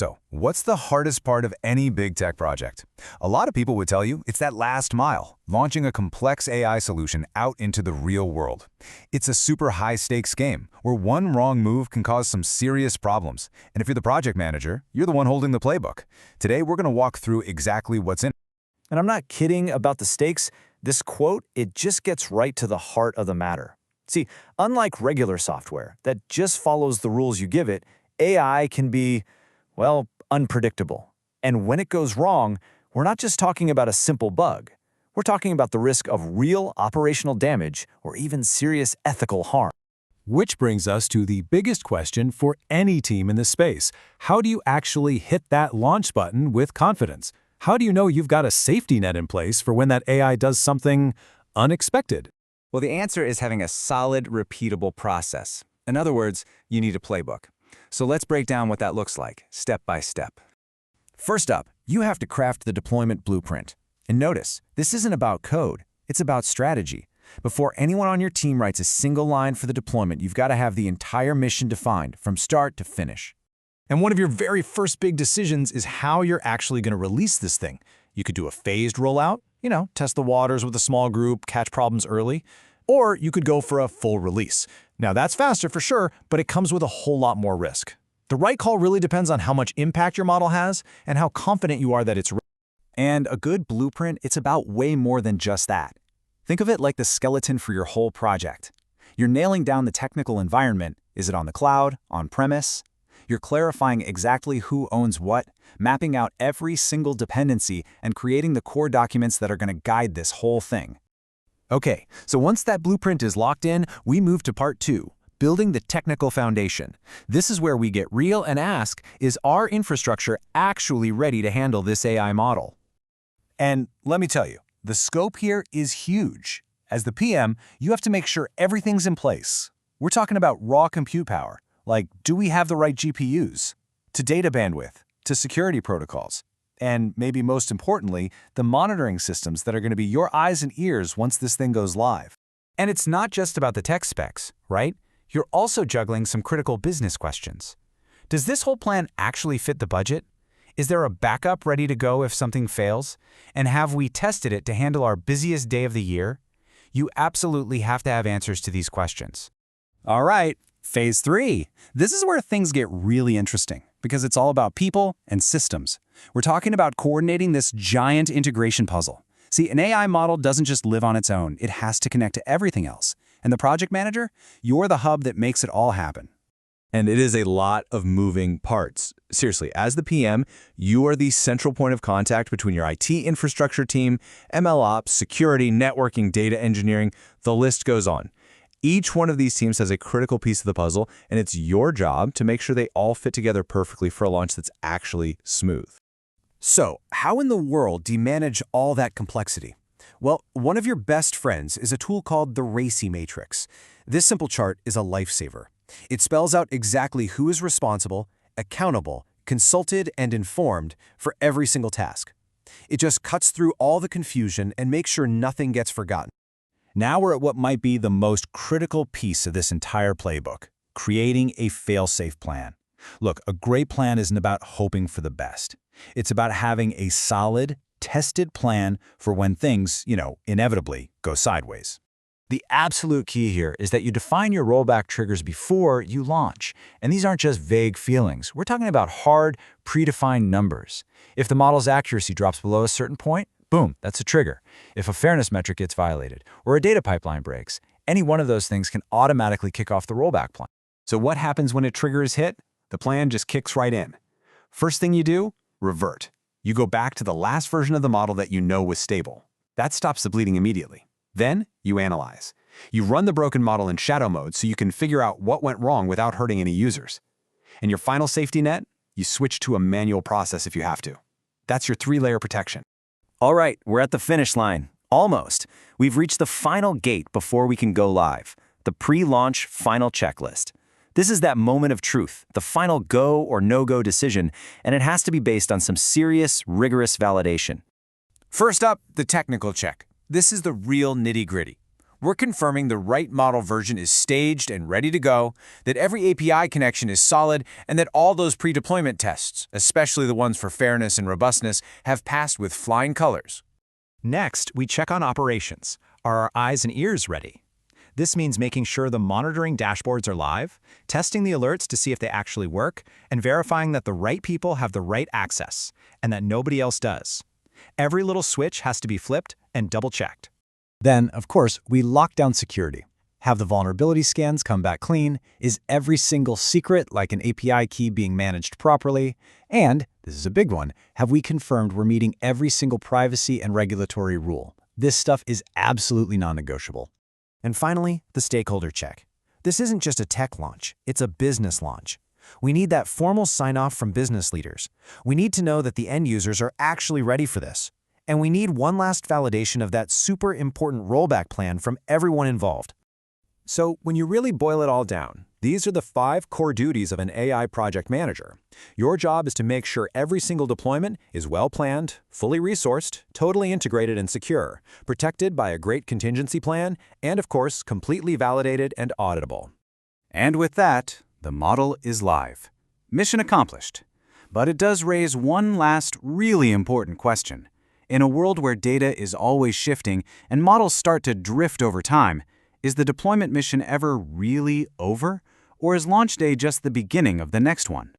So, what's the hardest part of any big tech project? A lot of people would tell you it's that last mile, launching a complex AI solution out into the real world. It's a super high-stakes game, where one wrong move can cause some serious problems. And if you're the project manager, you're the one holding the playbook. Today, we're going to walk through exactly what's in it. And I'm not kidding about the stakes. This quote, it just gets right to the heart of the matter. See, unlike regular software that just follows the rules you give it, AI can be, well, unpredictable. And when it goes wrong, we're not just talking about a simple bug. We're talking about the risk of real operational damage or even serious ethical harm. Which brings us to the biggest question for any team in this space. How do you actually hit that launch button with confidence? How do you know you've got a safety net in place for when that AI does something unexpected? Well, the answer is having a solid, repeatable process. In other words, you need a playbook. So let's break down what that looks like, step by step. First up, you have to craft the deployment blueprint. And notice, this isn't about code, it's about strategy. Before anyone on your team writes a single line for the deployment, you've got to have the entire mission defined from start to finish. And one of your very first big decisions is how you're actually going to release this thing. You could do a phased rollout, test the waters with a small group, catch problems early. Or you could go for a full release. Now that's faster for sure, but it comes with a whole lot more risk. The right call really depends on how much impact your model has and how confident you are that it's ready. And a good blueprint, it's about way more than just that. Think of it like the skeleton for your whole project. You're nailing down the technical environment. Is it on the cloud, on-premise? You're clarifying exactly who owns what, mapping out every single dependency, and creating the core documents that are going to guide this whole thing. Okay, so once that blueprint is locked in, we move to part 2, building the technical foundation. This is where we get real and ask, is our infrastructure actually ready to handle this AI model? And let me tell you, the scope here is huge. As the PM, you have to make sure everything's in place. We're talking about raw compute power, like do we have the right GPUs, to data bandwidth, to security protocols. And maybe most importantly, the monitoring systems that are going to be your eyes and ears once this thing goes live. And it's not just about the tech specs, right? You're also juggling some critical business questions. Does this whole plan actually fit the budget? Is there a backup ready to go if something fails? And have we tested it to handle our busiest day of the year? You absolutely have to have answers to these questions. All right, phase 3. This is where things get really interesting because it's all about people and systems. We're talking about coordinating this giant integration puzzle. See, an AI model doesn't just live on its own. It has to connect to everything else. And the project manager, you're the hub that makes it all happen. And it is a lot of moving parts. Seriously, as the PM, you are the central point of contact between your IT infrastructure team, MLOps, security, networking, data engineering, the list goes on. Each one of these teams has a critical piece of the puzzle, and it's your job to make sure they all fit together perfectly for a launch that's actually smooth. So, how in the world do you manage all that complexity? Well, one of your best friends is a tool called the RACI matrix. This simple chart is a lifesaver. It spells out exactly who is responsible, accountable, consulted, and informed for every single task. It just cuts through all the confusion and makes sure nothing gets forgotten. Now we're at what might be the most critical piece of this entire playbook, creating a fail-safe plan. Look, a great plan isn't about hoping for the best. It's about having a solid, tested plan for when things, inevitably go sideways. The absolute key here is that you define your rollback triggers before you launch. And these aren't just vague feelings. We're talking about hard, predefined numbers. If the model's accuracy drops below a certain point, boom, that's a trigger. If a fairness metric gets violated or a data pipeline breaks, any one of those things can automatically kick off the rollback plan. So what happens when a trigger is hit? The plan just kicks right in. First thing you do, revert. You go back to the last version of the model that you know was stable. That stops the bleeding immediately. Then you analyze. You run the broken model in shadow mode so you can figure out what went wrong without hurting any users. And your final safety net, you switch to a manual process if you have to. That's your 3-layer protection. All right, we're at the finish line. Almost. We've reached the final gate before we can go live, the pre-launch final checklist. This is that moment of truth, the final go or no-go decision, and it has to be based on some serious, rigorous validation. First up, the technical check. This is the real nitty-gritty. We're confirming the right model version is staged and ready to go, that every API connection is solid, and that all those pre-deployment tests, especially the ones for fairness and robustness, have passed with flying colors. Next, we check on operations. Are our eyes and ears ready? This means making sure the monitoring dashboards are live, testing the alerts to see if they actually work, and verifying that the right people have the right access, and that nobody else does. Every little switch has to be flipped and double-checked. Then, of course, we lock down security. Have the vulnerability scans come back clean? Is every single secret, like an API key, being managed properly? And, this is a big one, have we confirmed we're meeting every single privacy and regulatory rule? This stuff is absolutely non-negotiable. And finally, the stakeholder check. This isn't just a tech launch, it's a business launch. We need that formal sign-off from business leaders. We need to know that the end users are actually ready for this. And we need one last validation of that super important rollback plan from everyone involved. So, when you really boil it all down, these are the 5 core duties of an AI project manager. Your job is to make sure every single deployment is well-planned, fully resourced, totally integrated and secure, protected by a great contingency plan, and of course, completely validated and auditable. And with that, the model is live. Mission accomplished. But it does raise one last really important question. In a world where data is always shifting and models start to drift over time, is the deployment mission ever really over? Or is launch day just the beginning of the next one?